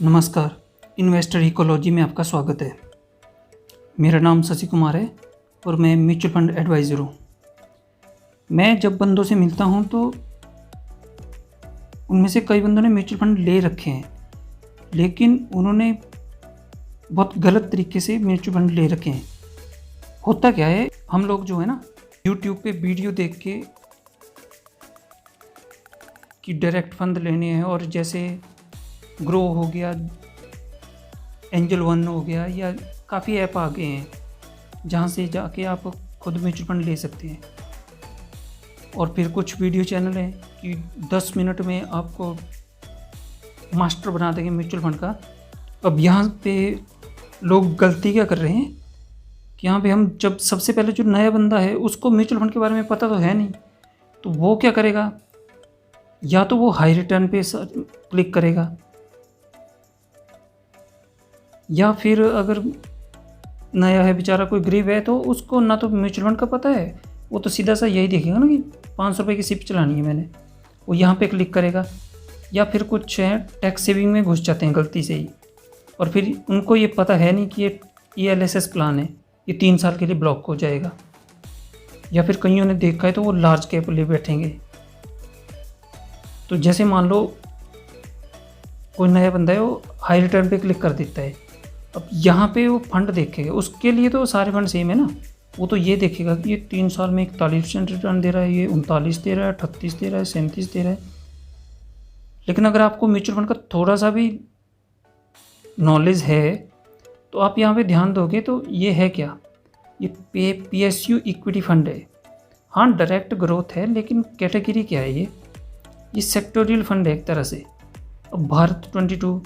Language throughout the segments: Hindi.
नमस्कार। इन्वेस्टर इकोलॉजी में आपका स्वागत है। मेरा नाम शशि कुमार है और मैं म्यूचुअल फंड एडवाइज़र हूँ। मैं जब बंदों से मिलता हूँ तो उनमें से कई बंदों ने म्यूचुअल फंड ले रखे हैं, लेकिन उन्होंने बहुत गलत तरीके से म्यूचुअल फंड ले रखे हैं। होता क्या है, हम लोग जो है ना यूट्यूब पे वीडियो देख के कि डायरेक्ट फंड लेने हैं, और जैसे ग्रो हो गया, एंजल वन हो गया, या काफ़ी ऐप आ गए हैं जहाँ से जाके आप खुद म्यूचुअल फंड ले सकते हैं। और फिर कुछ वीडियो चैनल हैं कि 10 मिनट में आपको मास्टर बना देंगे म्यूचुअल फंड का। अब यहाँ पे लोग गलती क्या कर रहे हैं कि यहाँ पे हम जब सबसे पहले जो नया बंदा है उसको म्यूचुअल फंड के बारे में पता तो है नहीं, तो वो क्या करेगा, या तो वो हाई रिटर्न पे क्लिक करेगा, या फिर अगर नया है बेचारा, कोई गरीब है, तो उसको ना तो म्यूचुअल फंड का पता है, वो तो सीधा सा यही देखेगा ना कि 500 रुपये की सिप चलानी है मैंने, वो यहाँ पे क्लिक करेगा। या फिर कुछ है टैक्स सेविंग में घुस जाते हैं गलती से ही, और फिर उनको ये पता है नहीं कि ये LSS प्लान है, ये 3 साल के लिए ब्लॉक हो जाएगा। या फिर कईयों ने देखा है तो वो लार्ज कैप ले बैठेंगे। तो जैसे मान लो कोई नया बंदा है, वो हाई रिटर्न पे क्लिक कर देता है। अब यहाँ पे वो फंड देखेगा, उसके लिए तो सारे फंड सेम है ना, वो तो ये देखेगा कि ये 3 साल में 41% रिटर्न दे रहा है, ये 39 दे रहा है, 38 दे रहा है, 37 दे रहा है। लेकिन अगर आपको म्यूचुअल फंड का थोड़ा सा भी नॉलेज है तो आप यहाँ पे ध्यान दोगे तो ये है क्या, ये PSU इक्विटी फंड है। हाँ, डायरेक्ट ग्रोथ है, लेकिन कैटेगरी क्या है, ये सेक्टोरियल फंड है एक तरह से। अब भारत 22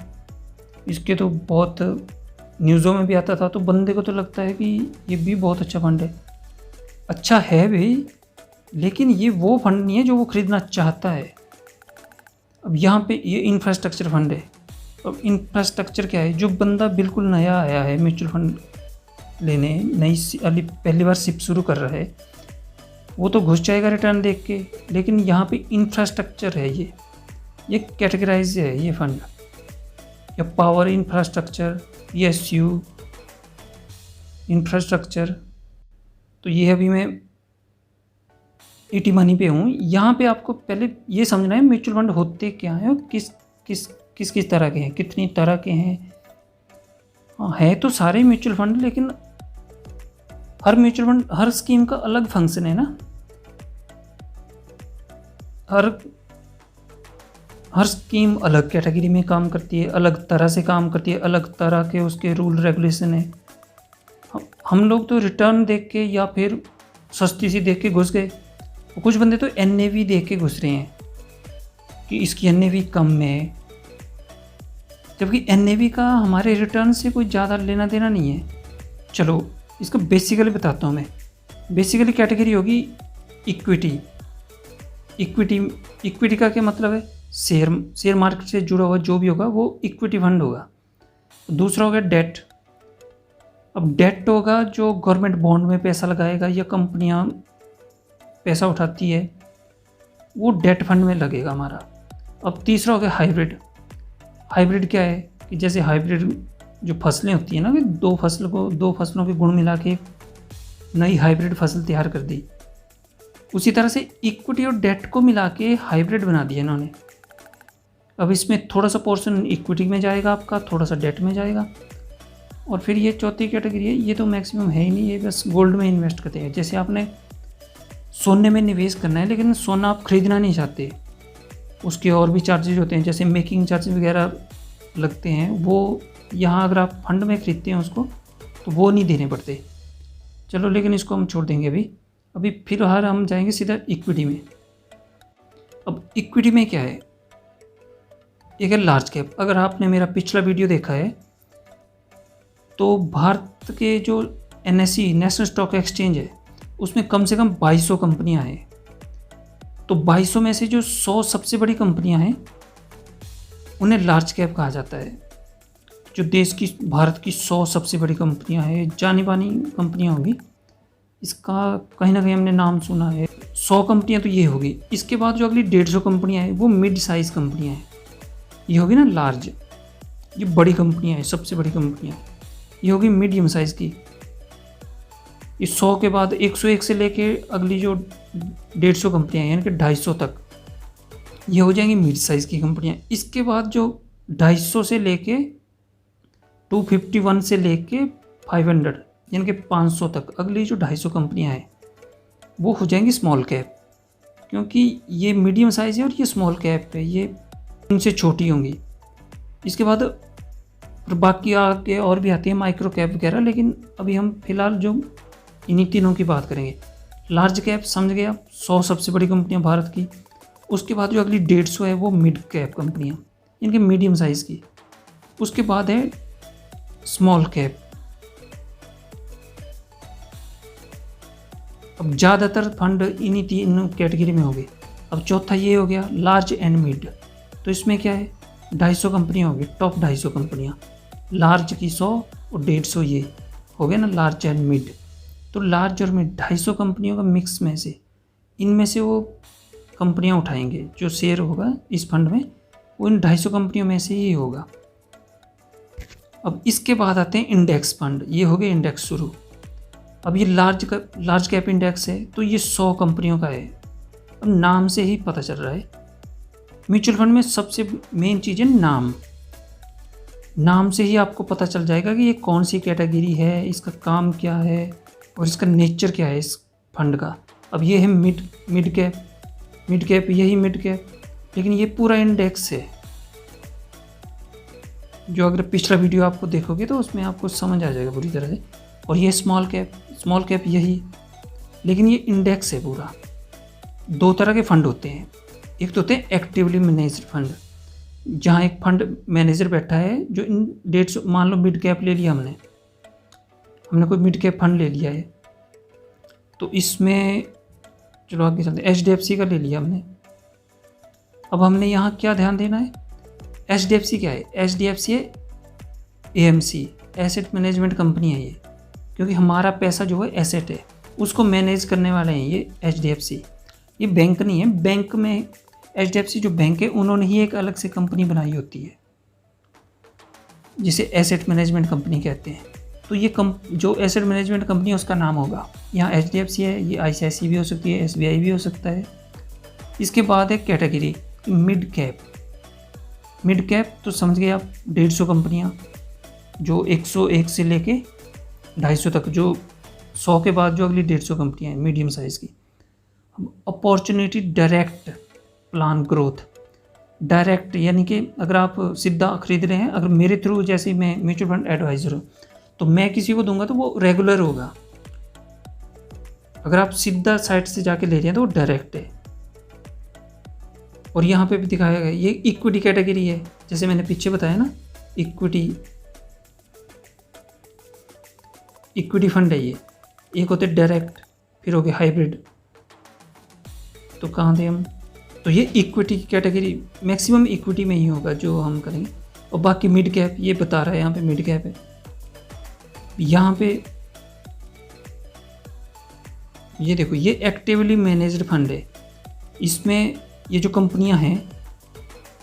इसके तो बहुत न्यूज़ों में भी आता था, तो बंदे को तो लगता है कि ये भी बहुत अच्छा फंड है। अच्छा है भी, लेकिन ये वो फंड नहीं है जो वो खरीदना चाहता है। अब यहाँ पे ये इंफ्रास्ट्रक्चर फंड है। अब इंफ्रास्ट्रक्चर क्या है, जो बंदा बिल्कुल नया आया है म्यूचुअल फंड लेने, पहली बार सिप शुरू कर रहा है, वो तो घुस जाएगा रिटर्न देख के। लेकिन यहाँ पे इंफ्रास्ट्रक्चर है, ये कैटेगराइज है ये फंड, या पावर इंफ्रास्ट्रक्चर, PSU इंफ्रास्ट्रक्चर। तो ये अभी मैं ET मनी पे हूँ। यहाँ पे आपको पहले ये समझना है म्यूचुअल फंड होते क्या हैं और किस तरह के हैं, कितनी तरह के हैं। हाँ, है तो सारे म्यूचुअल फंड, लेकिन हर म्यूचुअल फंड, हर स्कीम का अलग फंक्शन है ना। हर स्कीम अलग कैटेगरी में काम करती है, अलग तरह से काम करती है, अलग तरह के उसके रूल रेगुलेशन है। हम लोग तो रिटर्न देख के या फिर सस्ती सी देख के घुस गए। कुछ बंदे तो NAV देख के घुस रहे हैं कि इसकी NAV कम है, जबकि NAV का हमारे रिटर्न से कोई ज़्यादा लेना देना नहीं है। चलो इसको बेसिकली बताता हूँ मैं। बेसिकली कैटेगरी होगी इक्विटी का क्या मतलब है, शेयर मार्केट से जुड़ा हुआ जो भी होगा वो इक्विटी फंड होगा। दूसरा होगा डेट। अब डेट होगा जो गवर्नमेंट बॉन्ड में पैसा लगाएगा या कंपनियां पैसा उठाती है, वो डेट फंड में लगेगा हमारा। अब तीसरा होगा हाइब्रिड क्या है कि जैसे हाइब्रिड जो फसलें होती हैं ना, कि दो फसलों के गुण मिला के नई हाइब्रिड फसल तैयार कर दी, उसी तरह से इक्विटी और डेट को मिला के हाइब्रिड बना दिया इन्होंने। अब इसमें थोड़ा सा पोर्शन इक्विटी में जाएगा आपका, थोड़ा सा डेट में जाएगा। और फिर ये चौथी कैटेगरी है, ये तो मैक्सिमम है ही नहीं, ये बस गोल्ड में इन्वेस्ट करते हैं। जैसे आपने सोने में निवेश करना है, लेकिन सोना आप खरीदना नहीं चाहते, उसके और भी चार्जेज होते हैं, जैसे मेकिंग चार्जेस वगैरह लगते हैं, वो यहाँ अगर आप फंड में खरीदते हैं उसको तो वो नहीं देने पड़ते। चलो, लेकिन इसको हम छोड़ देंगे अभी फिलहाल हम जाएंगे सीधा इक्विटी में। अब इक्विटी में क्या है, एक है लार्ज कैप। अगर आपने मेरा पिछला वीडियो देखा है तो भारत के जो NSE नेशनल स्टॉक एक्सचेंज है, उसमें कम से कम 2200 कंपनियां हैं। तो 2200 में से जो 100 सबसे बड़ी कंपनियां हैं उन्हें लार्ज कैप कहा जाता है। जो भारत की 100 सबसे बड़ी कंपनियां हैं, जानी मानी कंपनियां होंगी, इसका कहीं ना कहीं हमने नाम सुना है। 100 कंपनियां तो ये होगी। इसके बाद जो अगली 150 कंपनियां हैं वो मिड साइज़ कंपनियां हैं, ये होगी ना लार्ज। ये बड़ी कंपनियां हैं, सबसे बड़ी कंपनियां। ये होगी मीडियम साइज़ की। ये 100 के बाद 101 से लेके अगली जो 150 कंपनियां यानी कि 250 तक, ये हो जाएंगी मिड साइज़ की कंपनियां। इसके बाद जो 250 से लेके 251 से लेके 500 यानी कि 500 तक अगली जो 250 कंपनियां हैं वो हो जाएंगी स्मॉल कैप, क्योंकि ये मीडियम साइज़ है और ये स्मॉल कैप है, ये उनसे छोटी होंगी। इसके बाद और बाकी आगे और भी आती है माइक्रो कैप वगैरह, लेकिन अभी हम फिलहाल जो इन्हीं तीनों की बात करेंगे। लार्ज कैप समझ गए आप, 100 सबसे बड़ी कंपनियां भारत की। उसके बाद जो अगली 150 है वो मिड कैप कंपनियां, इनके मीडियम साइज़ की। उसके बाद है स्मॉल कैप। अब ज़्यादातर फंड इन्हीं तीन कैटेगरी में हो गए। अब चौथा ये हो गया लार्ज एंड मिड। तो इसमें क्या है, 250 कंपनियाँ होगी, टॉप 250 कंपनियाँ। लार्ज की 100 और 150 ये हो गया ना लार्ज एंड मिड। तो लार्ज और मिड 250 कंपनियों का मिक्स में से इनमें से वो कंपनियाँ उठाएंगे। जो शेयर होगा इस फंड में वो इन 250 कंपनियों में से ही होगा। अब इसके बाद आते हैं इंडेक्स फंड। ये हो गए इंडेक्स शुरू। अब ये लार्ज कैप इंडेक्स है तो ये 100 कंपनियों का है। अब नाम से ही पता चल रहा है, म्यूचुअल फंड में सबसे मेन चीज़ है नाम। नाम से ही आपको पता चल जाएगा कि ये कौन सी कैटेगरी है, इसका काम क्या है और इसका नेचर क्या है इस फंड का। अब ये है मिड कैप, यही मिड कैप, लेकिन ये पूरा इंडेक्स है। जो अगर पिछला वीडियो आपको देखोगे तो उसमें आपको समझ आ जाएगा पूरी तरह से। और ये स्मॉल कैप यही, लेकिन ये इंडेक्स है पूरा। दो तरह के फंड होते हैं, एक तो होते हैं एक्टिवली मैनेज्ड फंड, जहाँ एक फंड मैनेजर बैठा है जो इन 150, मान लो मिड कैप ले लिया हमने कोई मिड कैप फंड ले लिया है, तो इसमें चलो आगे चलते हैं। HDFC का ले लिया हमने। अब हमने यहाँ क्या ध्यान देना है, HDFC क्या है, HDFC है AMC, एसेट मैनेजमेंट कंपनी है ये, क्योंकि हमारा पैसा जो है एसेट है उसको मैनेज करने वाले हैं ये HDFC। ये बैंक नहीं है, बैंक में HDFC जो बैंक है उन्होंने ही एक अलग से कंपनी बनाई होती है जिसे एसेट मैनेजमेंट कंपनी कहते हैं। तो ये जो एसेट मैनेजमेंट कंपनी है उसका नाम होगा, यहाँ HDFC है, ये ICICI भी हो सकती है, SBI भी हो सकता है। इसके बाद है कैटेगरी मिड कैप, तो समझ गए आप 150 कंपनियाँ जो 101 से लेके 250 तक, जो 100 के बाद जो अगली 150 कंपनियाँ हैं मीडियम साइज़ की। Opportunity direct plan growth, direct यानी कि अगर आप सीधा खरीद रहे हैं, अगर मेरे थ्रू जैसे मैं म्यूचुअल फंड एडवाइज़र हूँ तो मैं किसी को दूंगा तो वो रेगुलर होगा। अगर आप सीधा साइट से जाके ले रहे हैं तो वो डायरेक्ट है। और यहाँ पे भी दिखाया गया ये इक्विटी कैटेगरी है, जैसे मैंने पीछे बताया ना, इक्विटी फंड है ये। एक होते डायरेक्ट, फिर हो गया हाइब्रिड। तो कहाँ थे हम, तो ये इक्विटी की कैटेगरी मैक्सिमम इक्विटी में ही होगा जो हम करेंगे। और बाकी मिड कैप ये बता रहा है, यहाँ पे मिड कैप है। यहाँ पे ये देखो, ये एक्टिवली मैनेज्ड फंड है। इसमें ये जो कंपनियां हैं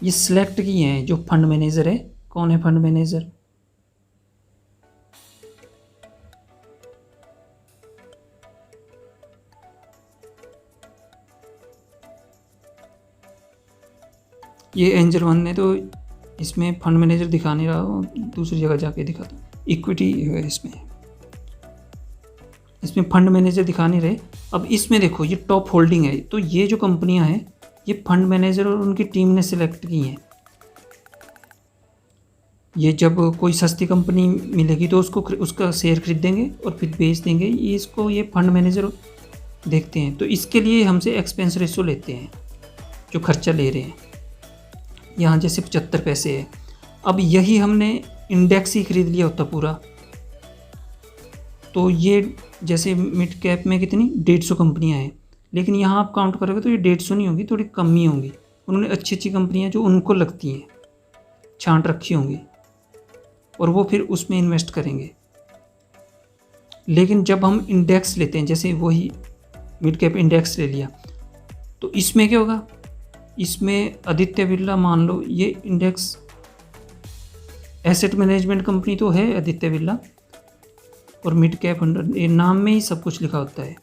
ये सिलेक्ट की हैं, जो फंड मैनेजर है। कौन है फंड मैनेजर, ये एंजल वन ने तो इसमें फंड मैनेजर दिखा नहीं रहा, दूसरी जगह जाके दिखाता। इक्विटी है इसमें फंड मैनेजर दिखा नहीं रहे। अब इसमें देखो ये टॉप होल्डिंग है, तो ये जो कंपनियां हैं ये फंड मैनेजर और उनकी टीम ने सिलेक्ट की हैं। ये जब कोई सस्ती कंपनी मिलेगी तो उसका शेयर खरीदेंगे और फिर बेच देंगे, ये इसको ये फंड मैनेजर देखते हैं। तो इसके लिए हमसे एक्सपेंस रेशो लेते हैं, जो खर्चा ले रहे हैं। यहाँ जैसे 75 पैसे है। अब यही हमने इंडेक्स ही खरीद लिया होता पूरा, तो ये जैसे मिड कैप में कितनी 150 कंपनियां हैं, लेकिन यहाँ आप काउंट करोगे तो ये 150 नहीं होगी, थोड़ी कम ही होंगी। उन्होंने अच्छी अच्छी कंपनियां जो उनको लगती हैं छांट रखी होंगी और वो फिर उसमें इन्वेस्ट करेंगे। लेकिन जब हम इंडेक्स लेते हैं, जैसे वही मिड कैप इंडेक्स ले लिया, तो इसमें क्या होगा, इसमें आदित्य बिरला मान लो ये इंडेक्स एसेट मैनेजमेंट कंपनी तो है आदित्य बिरला, और मिड कैप फंड, ये नाम में ही सब कुछ लिखा होता है।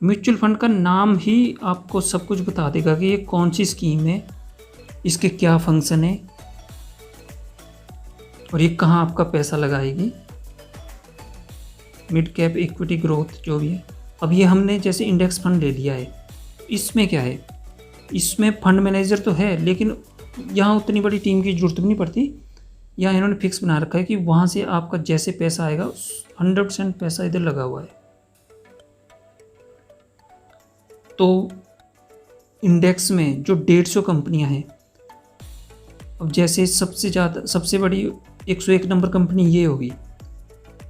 म्यूचुअल फंड का नाम ही आपको सब कुछ बता देगा कि ये कौन सी स्कीम है, इसके क्या फंक्शन है, और ये कहाँ आपका पैसा लगाएगी। मिड कैप इक्विटी ग्रोथ जो भी है। अब ये हमने जैसे इंडेक्स फंड ले लिया है, इसमें क्या है, इसमें फंड मैनेजर तो है, लेकिन यहाँ उतनी बड़ी टीम की जरूरत भी नहीं पड़ती। यहाँ इन्होंने फिक्स बना रखा है कि वहाँ से आपका जैसे पैसा आएगा 100% पैसा इधर लगा हुआ है। तो इंडेक्स में जो 150 कंपनियां हैं, अब जैसे सबसे बड़ी 101 नंबर कंपनी ये होगी।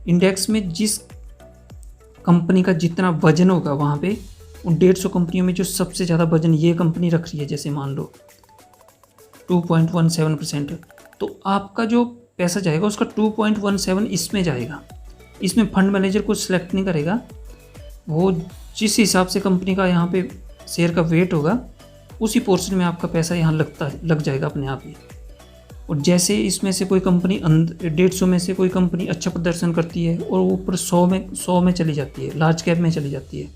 इंडेक्स में जिस कंपनी का जितना वजन होगा वहाँ पे उन 150 कंपनियों में जो सबसे ज़्यादा वजन ये कंपनी रख रही है, जैसे मान लो 2.17%, तो आपका जो पैसा जाएगा उसका 2.17 इसमें जाएगा। इसमें फंड मैनेजर कुछ सिलेक्ट नहीं करेगा, वो जिस हिसाब से कंपनी का यहाँ पे शेयर का वेट होगा उसी पोर्शन में आपका पैसा यहाँ लग जाएगा अपने आप ही। और जैसे इसमें से कोई कंपनी 150 में से कोई कंपनी अच्छा प्रदर्शन करती है और ऊपर 100 में चली जाती है, लार्ज कैप में चली जाती है,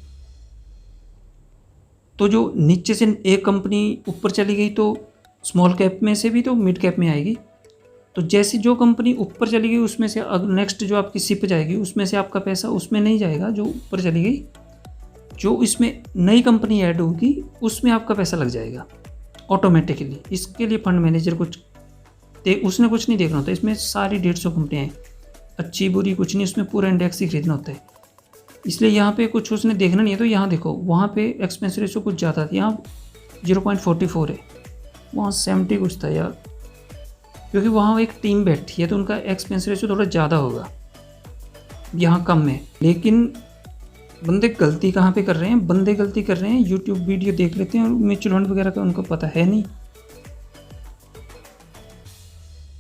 तो जो नीचे से एक कंपनी ऊपर चली गई तो स्मॉल कैप में से भी तो मिड कैप में आएगी। तो जैसे जो कंपनी ऊपर चली गई उसमें से नेक्स्ट जो आपकी सिप जाएगी उसमें से आपका पैसा उसमें नहीं जाएगा जो ऊपर चली गई, जो इसमें नई कंपनी ऐड होगी उसमें आपका पैसा लग जाएगा ऑटोमेटिकली। इसके लिए फंड मैनेजर उसने कुछ नहीं देखना होता। इसमें सारी 150 कंपनियाँ हैं, अच्छी बुरी कुछ नहीं, उसमें पूरा इंडेक्स ही खरीदना होता है। इसलिए यहाँ पे कुछ उसने देखना नहीं है। तो यहाँ देखो, वहाँ पे एक्सपेंस रेशो कुछ ज़्यादा था, यहाँ 0.44 है, वहाँ 70 कुछ था यार, क्योंकि वहाँ एक टीम बैठी है तो उनका एक्सपेंस रेशो थोड़ा ज़्यादा होगा, यहाँ कम है। लेकिन बंदे गलती कहाँ पे कर रहे हैं, बंदे गलती कर रहे हैं यूट्यूब वीडियो देख लेते हैं और म्यूचुअल फंड वगैरह का उनको पता है नहीं,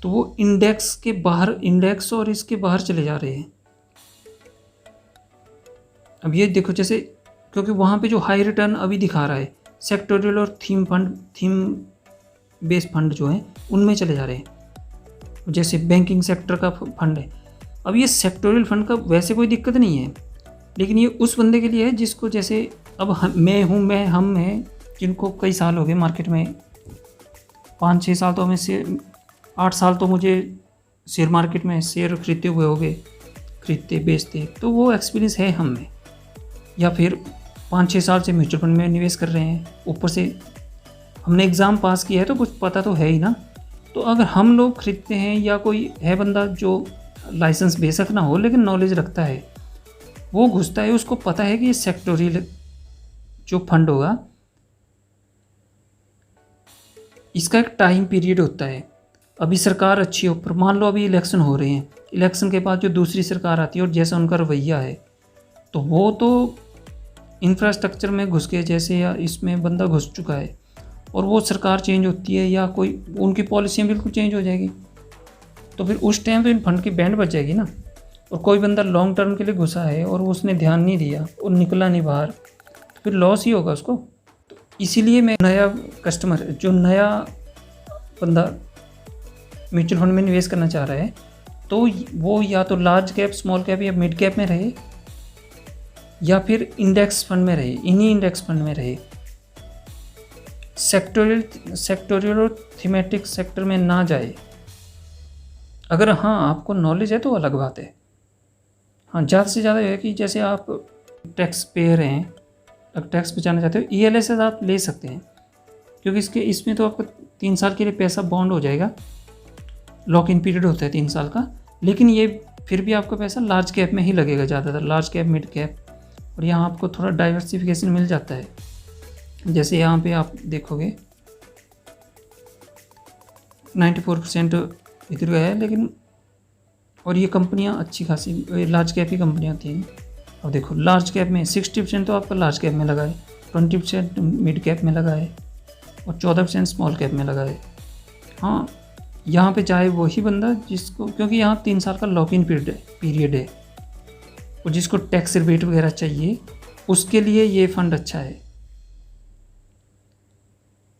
तो वो इंडेक्स के बाहर, इंडेक्स और इसके बाहर चले जा रहे हैं। अब ये देखो, जैसे क्योंकि वहाँ पे जो हाई रिटर्न अभी दिखा रहा है सेक्टोरियल और थीम बेस्ड फंड जो हैं उनमें चले जा रहे हैं। जैसे बैंकिंग सेक्टर का फंड है, अब ये सेक्टोरियल फंड का वैसे कोई दिक्कत नहीं है, लेकिन ये उस बंदे के लिए है जिसको, जैसे अब हम हैं जिनको कई साल हो गए मार्केट में, 5-6 साल तो हमें से 8 साल तो मुझे शेयर मार्केट में शेयर खरीदते हुए हो गए, खरीदते बेचते, तो वो एक्सपीरियंस है हम में। या फिर 5-6 साल से म्यूचुअल फंड में निवेश कर रहे हैं, ऊपर से हमने एग्ज़ाम पास किया है तो कुछ पता तो है ही ना। तो अगर हम लोग खरीदते हैं या कोई है बंदा जो लाइसेंस बेशक ना हो लेकिन नॉलेज रखता है, वो घुसता है, उसको पता है कि ये सेक्टोरियल जो फंड होगा इसका एक टाइम पीरियड होता है। अभी सरकार अच्छी हो, पर मान लो अभी इलेक्शन हो रहे हैं, इलेक्शन के बाद जो दूसरी सरकार आती है और जैसा उनका रवैया है, तो वो तो इंफ्रास्ट्रक्चर में घुस गए जैसे, या इसमें बंदा घुस चुका है और वो सरकार चेंज होती है या कोई उनकी पॉलिसियाँ बिल्कुल चेंज हो जाएगी, तो फिर उस टाइम तो इन फंड की बैंड बच जाएगी ना। और कोई बंदा लॉन्ग टर्म के लिए घुसा है और उसने ध्यान नहीं दिया और निकला नहीं बाहर, तो फिर लॉस ही होगा उसको। तो इसीलिए मैं नया कस्टमर, जो नया बंदा म्यूचुअल फंड में निवेश करना चाह रहा है, तो वो या तो लार्ज कैप, स्मॉल कैप या मिड कैप में रहे, या फिर इंडेक्स फंड में रहे, इन्हीं इंडेक्स फंड में रहे। सेक्टोरियल और थीमेटिक सेक्टर में ना जाए। अगर हाँ आपको नॉलेज है तो अलग बात है। हाँ, ज़्यादा से ज़्यादा है कि जैसे आप टैक्स पेयर हैं, अगर टैक्स बचाना चाहते हो, ELSS आप ले सकते हैं, क्योंकि इसमें तो आपका 3 साल के लिए पैसा बॉन्ड हो जाएगा, लॉक इन पीरियड होता है 3 साल का। लेकिन ये फिर भी आपका पैसा लार्ज कैप में ही लगेगा ज़्यादातर, लार्ज कैप, मिड कैप, और यहाँ आपको थोड़ा डाइवर्सिफिकेशन मिल जाता है। जैसे यहाँ पे आप देखोगे 94% इधर है, लेकिन और ये कंपनियाँ अच्छी खासी लार्ज कैप की कंपनियाँ थी। अब देखो लार्ज कैप में 60% तो आपका लार्ज कैप में लगा है, 20% मिड कैप में लगा है और 14% स्मॉल कैप में लगा है। हाँ, यहाँ पे चाहे वही बंदा जिसको, क्योंकि यहाँ 3 साल का लॉक इन पीरियड है, और जिसको टैक्स रिबेट वगैरह चाहिए उसके लिए ये फ़ंड अच्छा है।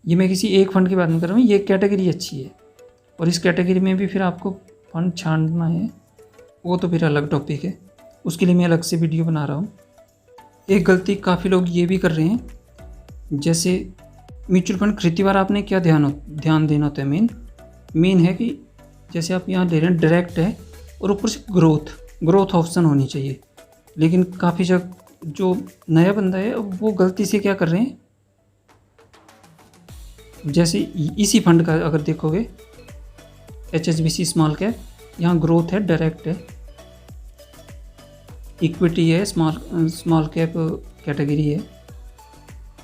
ये मैं किसी एक फ़ंड की बात नहीं कर रहा हूँ, ये कैटेगरी अच्छी है। और इस कैटेगरी में भी फिर आपको फंड छांटना है, वो तो फिर अलग टॉपिक है, उसके लिए मैं अलग से वीडियो बना रहा हूँ। एक गलती काफ़ी लोग ये भी कर रहे हैं, जैसे म्यूचुअल फंड खरीदती बार आपने क्या ध्यान देना होता है, मेन है कि जैसे आप यहाँ ले रहे हैं डायरेक्ट है और ऊपर से ग्रोथ ऑप्शन होनी चाहिए। लेकिन काफ़ी जगह जो नया बंदा है वो गलती से क्या कर रहे हैं, जैसे इसी फंड का अगर देखोगे HSBC स्मॉल कैप, यहाँ ग्रोथ है, डायरेक्ट है, इक्विटी है, स्मॉल कैप कैटेगरी है।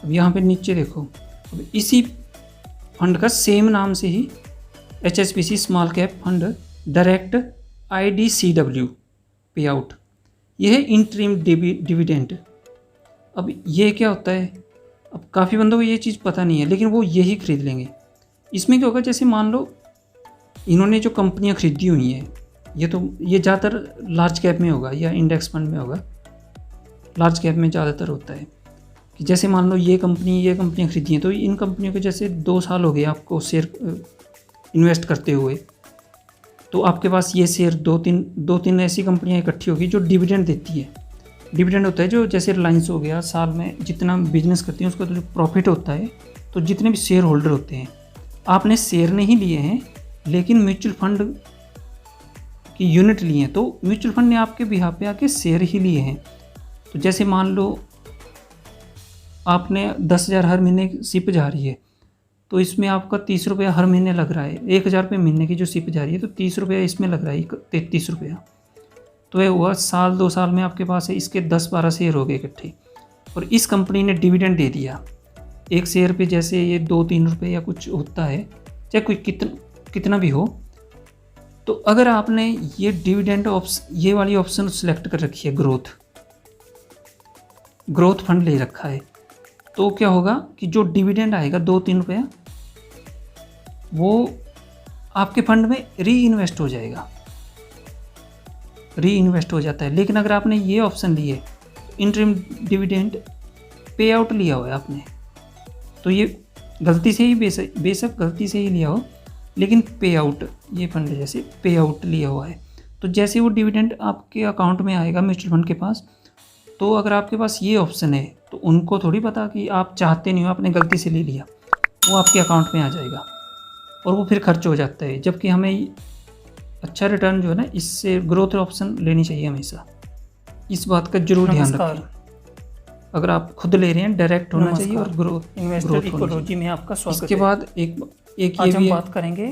अब यहाँ पे नीचे देखो, अब इसी फंड का सेम नाम से ही HSBC small cap fund direct IDCW पे आउट, यह है इंटरिम डिविडेंड। अब ये क्या होता है, अब काफ़ी बंदों को ये चीज़ पता नहीं है, लेकिन वो यही खरीद लेंगे। इसमें क्या होगा, जैसे मान लो इन्होंने जो कंपनियां खरीदी हुई हैं, ये ज़्यादातर लार्ज कैप में होगा या इंडेक्स फंड में होगा। लार्ज कैप में ज़्यादातर होता है कि जैसे मान लो ये कंपनियां खरीदी हैं, तो इन कंपनियों के जैसे 2 साल हो गए आपको शेयर इन्वेस्ट करते हुए, तो आपके पास ये शेयर दो तीन ऐसी कंपनियां इकट्ठी होगी जो डिविडेंड देती है। डिविडेंड होता है जो जैसे रिलायंस हो गया, साल में जितना बिजनेस करती है उसका तो जो प्रॉफिट होता है, तो जितने भी शेयर होल्डर होते हैं, आपने शेयर नहीं लिए हैं लेकिन म्यूचुअल फंड की यूनिट लिए हैं, तो म्यूचुअल फंड ने आपके बिहाफ पे आके शेयर ही लिए हैं। तो जैसे मान लो आपने 10,000 हर महीने सिप जा रही है, तो इसमें आपका 30 रुपया हर महीने लग रहा है। 1,000 रुपये महीने की जो सिप जा रही है, तो 30 रुपया इसमें लग रहा है, 33 रुपया। तो ये हुआ 2 साल में आपके पास है, इसके 10-12 शेयर हो गए इकट्ठे, और इस कंपनी ने डिविडेंड दे दिया। एक शेयर पे जैसे ये 2-3 रुपये या कुछ होता है, चाहे कोई कितना भी हो। तो अगर आपने ये डिविडेंड ये वाली ऑप्शन सेलेक्ट कर रखी है, ग्रोथ फंड ले रखा है, तो क्या होगा कि जो डिविडेंड आएगा 2-3 रुपया, वो आपके फंड में री इन्वेस्ट हो जाता है। लेकिन अगर आपने ये ऑप्शन लिए, इंटरिम डिविडेंड पे आउट लिया हुआ है आपने, तो ये गलती से ही बेशक गलती से ही लिया हो, लेकिन पे आउट, ये फंड जैसे पे आउट लिया हुआ है, तो जैसे वो डिविडेंड आपके अकाउंट में आएगा म्यूचुअल फंड के पास, तो अगर आपके पास ये ऑप्शन है, तो उनको थोड़ी पता कि आप चाहते नहीं हो, आपने गलती से ले लिया, वो आपके अकाउंट में आ जाएगा और वो फिर खर्च हो जाता है। जबकि हमें अच्छा रिटर्न जो है ना, इससे ग्रोथ ऑप्शन लेनी चाहिए हमेशा। इस बात का जरूर ध्यान रखें। अगर आप खुद ले रहे हैं, डायरेक्ट होना चाहिए और ग्रोथ इकोलॉजी में आपका स्वागत है। इसके बाद एक आज हम बात करेंगे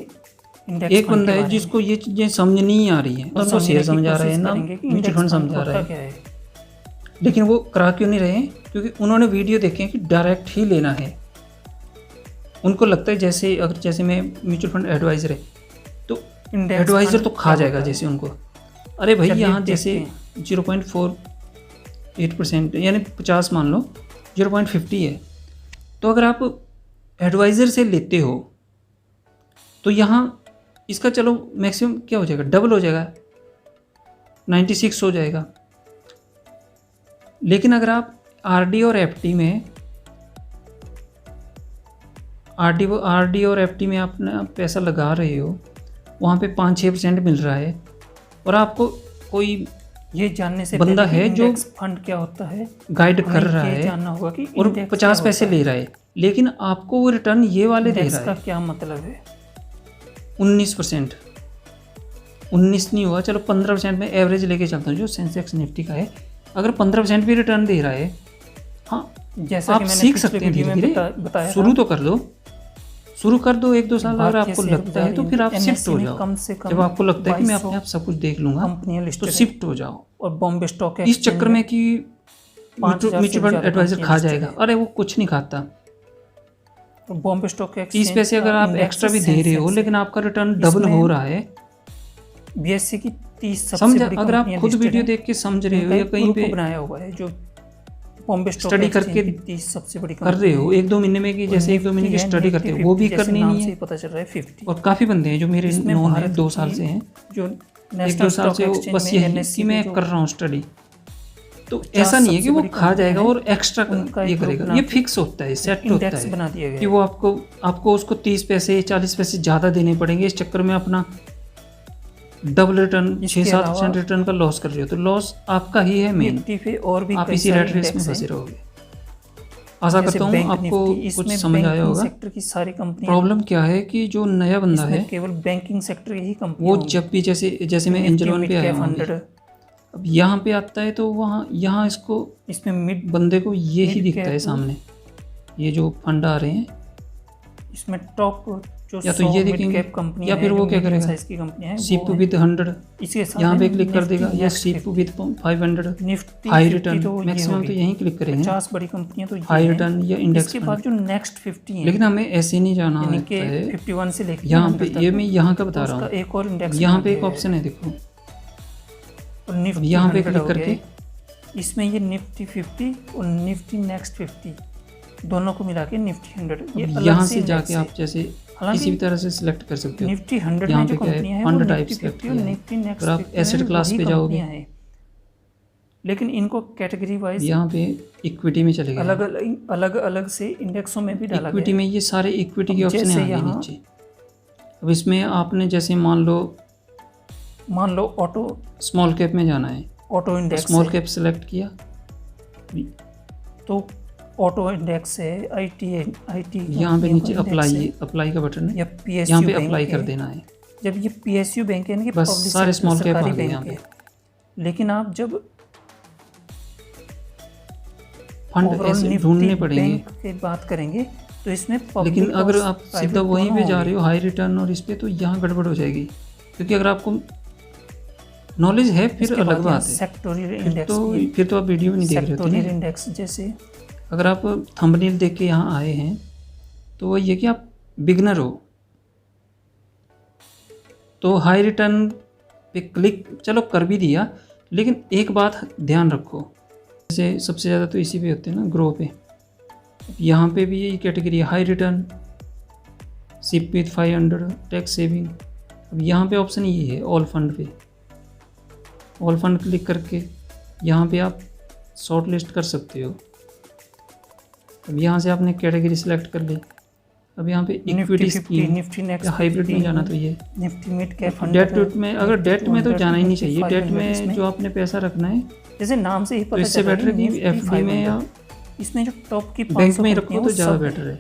एक बंदा है जिसको ये चीज़ें समझ नहीं आ रही है, ना वो शेयर समझ आ रहे हैं, ना म्यूचुअल फंड समझ आ रहा है, लेकिन वो करा क्यों नहीं रहे हैं? क्योंकि उन्होंने वीडियो देखे हैं कि डायरेक्ट ही लेना है। उनको लगता है जैसे मैं म्यूचुअल फंड एडवाइज़र है, तो एडवाइज़र तो खा जाएगा जैसे उनको। अरे भाई, यहाँ जैसे 0.48% यानी 50 मान लो 0.50 है, तो अगर आप एडवाइज़र से लेते हो तो यहाँ इसका चलो मैक्सिमम क्या हो जाएगा, डबल हो जाएगा, 96 हो जाएगा। लेकिन अगर आप आरडी और एफडी में अपना पैसा लगा रहे हो, वहाँ पे 5-6% मिल रहा है, और आपको कोई ये जानने से बंदा है जो फंड क्या होता है गाइड कर रहा है, जानना होगा कि और 50 पैसे ले रहा है, लेकिन आपको वो रिटर्न ये वाले दे रहा है। इसका क्या मतलब है? 19%, 19 नहीं हुआ, चलो 15% में एवरेज लेके चलता हूँ जो सेंसेक्स निफ्टी का है। अगर 15% भी रिटर्न दे रहा है, हाँ, जैसा आप सीख सकते हैं धीरे धीरे, शुरू तो कर दो, शुरू कर दो 1-2 साल। अगर आपको लगता है तो फिर आप शिफ्ट हो जाओ। कम से कम जब आपको लगता है कि मैं अपने आप सब कुछ देख लूंगा, तो शिफ्ट हो जाओ। और बॉम्बे स्टॉक इस चक्कर में कि म्यूचुअल फंड एडवाइजर खा जाएगा, अरे वो कुछ नहीं खाता। बॉम्बे स्टॉक 30 पैसे अगर आप एक्स्ट्रा भी दे रहे हो, लेकिन आपका रिटर्न डबल हो रहा है। बीएससी की 30 समझ, अगर आप खुद वीडियो देख के समझ रहे हो या कहीं पे बनाया हुआ है जो बॉम्बे स्टडी करके 30 सबसे बड़ी कर रहे हो 1-2 महीने में, कि जैसे 1-2 महीने की स्टडी करते हो, वो भी करनी नहीं है। पता चल रहा है 50। और काफ़ी बंदे हैं जो मेरे नोन है, 2 साल से हैं, जो 1-2 साल से बस यही कि मैं कर रहा हूँ स्टडी, तो ऐसा नहीं है कि सबसे वो बड़ी खा जाएगा कंपनी और एक्स्ट्रा उनका ये एक ग्रुप करेगा। बना ये के फिक्स होता है, सेट होता इंडेक्स है बना दिया गया कि है। वो आपको उसको 30 पैसे 40 पैसे ज़्यादा देने पड़ेंगे, इस चक्कर में अपना डबल रिटर्न इसके 6-7% अलावा रिटर्न का लॉस कर रहे हो, तो लॉस आपका ही है मेन। निफ्टी पे और भी आप कई इसी सारे रैट रेस में इंडेक्स फंसे हैं, रहोगे। आशा जैसे करता हूँ बैंक आपको निफ्टी, कुछ इसमें समझ आया बैंकिंग होगा। सेक्टर की सारी कंपनियां, प्रॉब्लम क्या है कि जो नया बंदा है इसमें केवल बैंकिंग सेक्टर की ही वो कंपनियां होंगी। जब भी जैसे मैं एंजल वन पे आया हूँ अभी, अब यहाँ पे आता है तो यहाँ इसको इसमें मिड बंदे को ये ही मिड दिखता है कैप, सामने, ये जो फंड आ रहे हैं, इसमें टॉप जो या तो 100 ये मिड देखेंगे कैप कंपनी या फिर वो क्या करेगा, साइज की कंपनियां हैं, सीप वो हैं। विद 100 इसके साथ यहाँ पे है क्लिक कर निफ्टी देगा, या नेक्स्ट सीप विद 500 निफ्टी हाई 50 रिटर्न, तो ये मैक्सिमम होगी। तो यहीं क्लिक करेंगे 50 बड़ी कंपनियां तो ये हाई हैं। रिटर्न या इंडेक्स इसके फंड। बाद जो नेक्स्ट 50 है, लेकिन हमें ऐसे नहीं जाना यानी होता कि है 51 से लेकर यहाँ पे, 100 ये तक, मैं यहाँ का तो बता रहा उसका हूँ। एक और इंडेक्स यहाँ बना पे एक दिया ऑप्शन है देखो, है। और निफ्टी यहाँ पे 100 क्लिक हो करके गया। इसमें ये निफ्टी 50 और निफ्टी नेक्स्ट 50 दोनों को मिला के निफ्टी 100, ये अलग यहाँ से से इंडेक्स जाके है। आप जैसे हालांकि किसी भी तरह से सिलेक्ट कर सकते हो। निफ्टी 100 यहाँ में पे जो क्या है, कंपनियां हैं फंड वो टाइप निफ्टी सिलेक्ट 50 और किया है। निफ्टी नेक्स्ट अगर आप 50 एसेट में क्लास वही पे जाओगे, कंपनियां हैं। लेकिन इनको कैटेगरी वाइज यहाँ पे इक्विटी में चले गए, अलग अलग से इंडेक्सों में भी डाला इक्विटी गया में ये सारे इक्विटी के अब ऑप्शन जैसे आ गए यहाँ- नीचे। अब इसमें आपने जैसे मान लो है। मान लो ऑटो स्मॉल कैप में जाना है, ऑटो इंडेक्स स्मॉल है, कैप सेलेक्ट किया, तो ऑटो इंडेक्स है, आईटी यहाँ पे नीचे अप्लाई का बटन है, या यहाँ पीएसयू पे बैंक अप्लाई है। कर देना है। जब ये पीएसयू बैंक है, यानी कि बस पब्लिक सारे सेक्टर small cap आ सरकारी गए बैंक यहाँ है। लेकिन आप जब फंड ओवरऑल ऐसे निफ्टी ढूंढने पड़ेंगे। बैंक की बात करेंगे तो इसमें public लेकिन अगर और आप private सीधा वहीं दोनों पे जा होंगे। रहे हो हाई रिटर्न और इस पे, तो यहाँ गड़बड़ हो जाएगी, क्योंकि अगर आपको नॉलेज है फिर इसके अलग बाद यहाँ बात है, सेक्टोरियल फिर इंडेक्स तो भी है। फिर तो आप वीडियो भी नहीं देख रहे होते सेक्टोरियल ना। इंडेक्स जैसे अगर आप थंबनेल देख के यहाँ आए हैं तो वही है कि आप बिगनर हो, तो हाई रिटर्न पे क्लिक चलो कर भी दिया, लेकिन एक बात ध्यान रखो, जैसे सबसे ज़्यादा तो इसी पे होते हैं ना, ग्रो पे। यहाँ पे भी यही कैटेगरी है, high return, SIP with 500, tax saving. अब यहाँ पे ऑप्शन ये है ऑल फंड पे, ऑल फंड क्लिक करके यहाँ पे आप शॉर्ट लिस्ट कर सकते हो। अब यहाँ से आपने कैटेगरी सेलेक्ट कर ली। अब यहाँ पे इक्विटी स्कीम निफ्टी नेक्स्ट या हाइब्रिड में जाना, तो ये निफ्टी मिड कैप डेट में, अगर डेट में तो जाना ही नहीं चाहिए। डेट में जो आपने पैसा रखना है, जैसे नाम से ही तो पता इससे चल रहा बेटर है कि एफडी में या इसमें जो टॉप की बैंक 500 में ही कंपनियां रखो तो वो ज़्यादा सब बेटर है।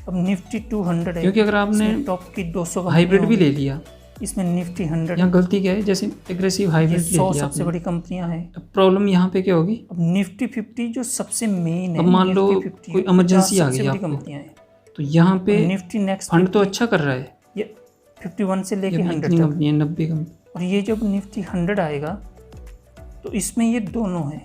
अब निफ्टी 200 है, क्योंकि अगर आपने टॉप की 200 हाइब्रिड भी कंपनियां ले लिया, होंगी। इसमें निफ्टी 100 यहाँ गलती क्या है, जैसे एग्रेसिव हाइब्रिड ले 100 लिया सबसे आपने, बड़ी कंपनियां हैं। अब प्रॉब्लम यहाँ पे क्या होगी, अब निफ्टी 50 जो सबसे मेन है, अब मान लो निफ्टी 50 कोई इमरजेंसी आ 50 सबसे गई बड़ी आपको, कंपनियां हैं। तो यहाँ पे निफ्टी नेक्स्ट फंड तो अच्छा कर रहा है, ये 51 से लेके ये 100 इतनी तक, कंपनी है, 90 कंपनी। और ये जब निफ्टी 100 आएगा तो इसमें ये दोनों हैं,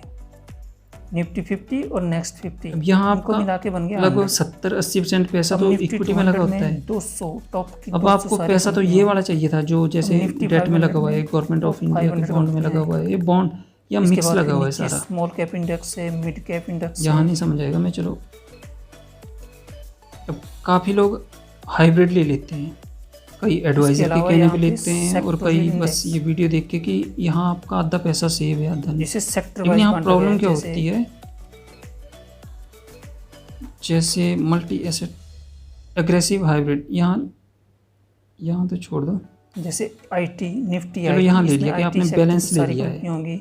निफ्टी 50 और नेक्स्ट 50। अब यहाँ इनको आपका मिला के बन गया लगभग 100। 70-80% पैसा अब तो निफ्टी इक्विटी में लगा 200 होता है। 200 टॉप की अब 200 आपको सारी पैसा तो ये कंपनियां। वाला चाहिए था जो जैसे निफ्टी डेट में 500 लगा हुआ है, में गवर्नमेंट ऑफ इंडिया के 500 बॉन्ड में लगा हुआ है, ये बॉन्ड या इसके मिक्स बाद लगा हुआ है नीचे सारा। स्मॉल कैप इंडेक्स है, मिड कैप इंडेक्स यहाँ है। नहीं समझ आएगा मैं, चलो अब काफ़ी लोग हाइब्रिड ले लेते हैं, कई एडवाइजर के अलावा कहने यहाँ पे पे लेते हैं, और कई sectorial बस index। ये वीडियो देख के कि यहाँ आपका आधा पैसा सेव है आधा नहीं। जिसे सेक्टर लेकिन वाइज यहाँ बांटा प्रॉब्लम गया क्या है, जैसे होती है, जैसे मल्टी एसेट एग्रेसिव हाइब्रिड, यहाँ तो छोड़ दो, जैसे आईटी निफ्टी चलो IT, यहाँ ले इसमें लिया कि IT आपने सेक्टर बैलेंस की ले सारी लिया है। कंपनियां होंगी।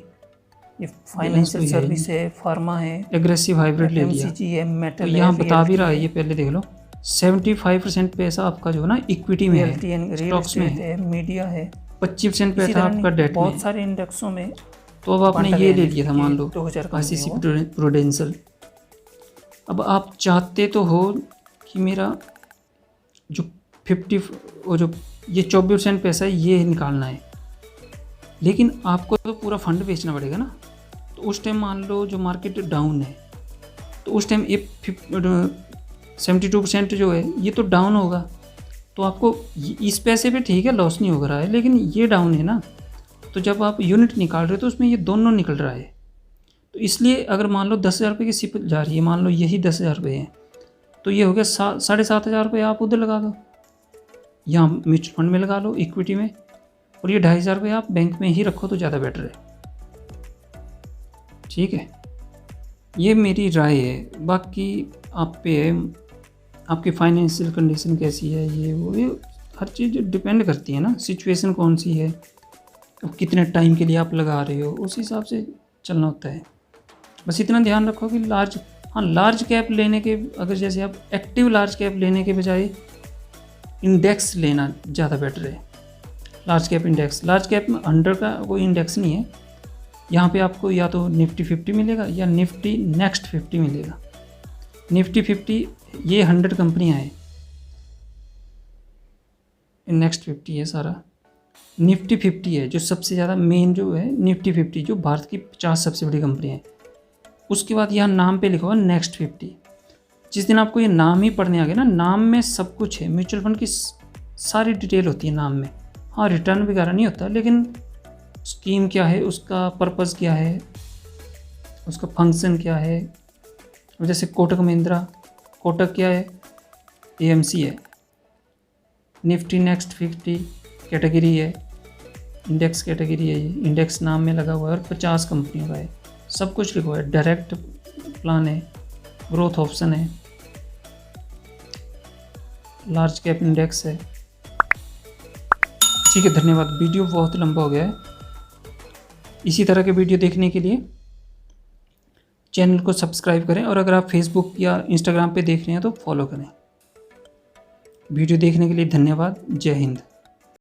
ये फाइनेंशियल भी है सर्विस है, फार्मा है, एग्रेसिव हाइब्रिड ले लिया, FMCG है, तो मेटल यहाँ है, बता भी रहा है, ये पहले देख लो 75% पैसा आपका जो है ना इक्विटी में रियल्टी है, एंड रियल स्टॉक्स में एस्टेट है, है, मीडिया है। 25% इसी पैसा तरह आपका डेट में बहुत है। सारे इंडेक्सों में तो अब आपने बांटा ये गया ले है लिया था, कि मान लो 2000 आईसीसी कंपनियों प्रूडेंशियल। अब आप चाहते तो हो कि मेरा जो 50 वो जो ये 24% पैसा है ये निकालना है, लेकिन आपको तो पूरा फंड बेचना पड़ेगा ना। तो उस टाइम मान लो जो मार्केट डाउन है, तो उस टाइम ये 72% जो है ये तो डाउन होगा, तो आपको इस पैसे पे ठीक है लॉस नहीं हो रहा है, लेकिन ये डाउन है ना, तो जब आप यूनिट निकाल रहे हो तो उसमें ये दोनों निकल रहा है। तो इसलिए अगर मान लो 10,000 रुपये की सिप जा रही है, मान लो यही 10,000 रुपये है, तो ये हो गया 7,500 रुपये आप उधर लगा दो, यहाँ म्यूचुअल फंड में लगा लो, इक्विटी में, और ये 2,500 रुपये आप बैंक में ही रखो तो ज़्यादा बेटर है। ठीक है, ये मेरी राय है, बाकी आप पे है, आपकी फाइनेंशियल कंडीशन कैसी है, ये हर चीज़ डिपेंड करती है ना, सिचुएशन कौन सी है, अब कितने टाइम के लिए आप लगा रहे हो, उस हिसाब से चलना होता है। बस इतना ध्यान रखो कि लार्ज कैप लेने के, अगर जैसे आप एक्टिव लार्ज कैप लेने के बजाय इंडेक्स लेना ज़्यादा बेटर है। Large cap index, large cap में अंडर का कोई इंडेक्स नहीं है, यहाँ पे आपको या तो निफ्टी 50 मिलेगा या निफ्टी नेक्स्ट 50 मिलेगा। निफ्टी 50 ये 100 कंपनियाँ हैं, नेक्स्ट 50 है सारा। निफ्टी 50 है जो सबसे ज़्यादा मेन जो है, निफ्टी 50 जो भारत की 50 सबसे बड़ी कंपनी है। उसके बाद यहाँ नाम पे लिखा हुआ नेक्स्ट 50। जिस दिन आपको ये नाम ही पढ़ने आ गया ना, नाम में सब कुछ है, म्यूचुअल फंड की सारी डिटेल होती है नाम में। हाँ, रिटर्न वगैरह नहीं होता, लेकिन स्कीम क्या है, उसका पर्पज़ क्या है, उसका फंक्शन क्या है। जैसे कोटक महिंद्रा, कोटक क्या है, एएमसी है। निफ्टी नेक्स्ट 50 कैटेगरी है, इंडेक्स कैटेगरी है, ये इंडेक्स नाम में लगा हुआ है और 50 कंपनियों का है, सब कुछ लिखा हुआ है। डायरेक्ट प्लान है, ग्रोथ ऑप्शन है, लार्ज कैप इंडेक्स है। ठीक है, धन्यवाद। वीडियो बहुत लंबा हो गया है। इसी तरह के वीडियो देखने के लिए चैनल को सब्सक्राइब करें, और अगर आप फेसबुक या इंस्टाग्राम पे देख रहे हैं तो फॉलो करें। वीडियो देखने के लिए धन्यवाद। जय हिंद।